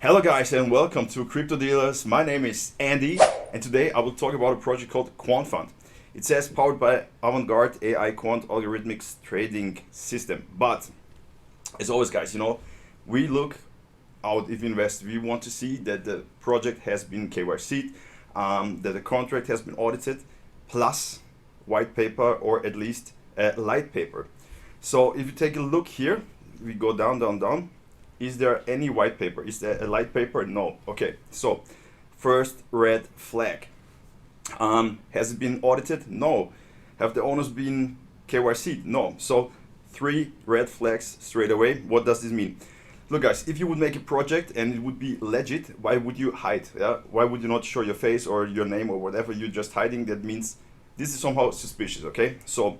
Hello guys and welcome to Crypto Dealers. My name is Andy and today I will talk about a project called Quantfund. It says powered by avant-garde AI quant algorithmic trading system. But as always guys, we look out if we invest, we want to see that the project has been KYC'd, that the contract has been audited, plus white paper or at least light paper. So if you take a look here, we go down. Is there any white paper? Is there a light paper? No. Okay, so first red flag. Has it been audited? No. Have the owners been KYC'd? No. So 3 red flags straight away. What does this mean? Look guys, if you would make a project and it would be legit, why would you hide? Yeah? Why would you not show your face or your name or whatever? You're just hiding. That means this is somehow suspicious, okay? So,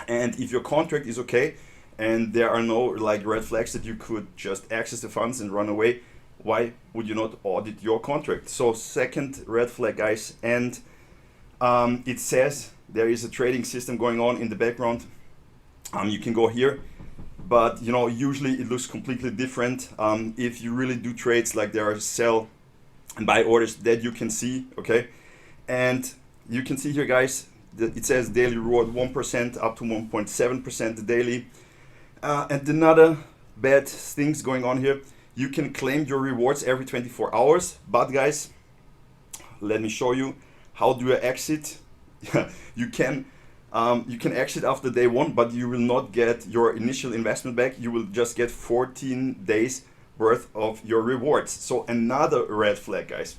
and if your contract is okay, and there are no red flags that you could just access the funds and run away, why would you not audit your contract? So second red flag guys, and it says there is a trading system going on in the background. You can go here, but usually it looks completely different. If you really do trades, like there are sell and buy orders that you can see, okay? And you can see here guys, that it says daily reward 1% up to 1.7% daily. And another bad things going on here, you can claim your rewards every 24 hours, but guys, let me show you how do you exit. you can exit after day 1, but you will not get your initial investment back. You will just get 14 days worth of your rewards. So another red flag guys.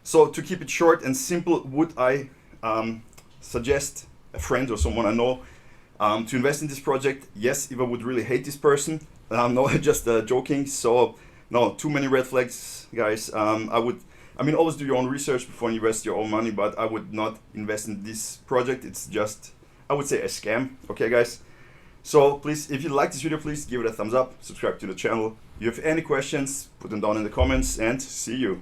So to keep it short and simple, would I suggest a friend or someone I know to invest in this project? Yes, if I would really hate this person. No, just joking. So no, too many red flags guys. Always do your own research before you invest your own money, but I would not invest in this project. It's just, I would say, a scam. Okay guys, so please, if you like this video, please give it a thumbs up, subscribe to the channel. If you have any questions, put them down in the comments, and see you.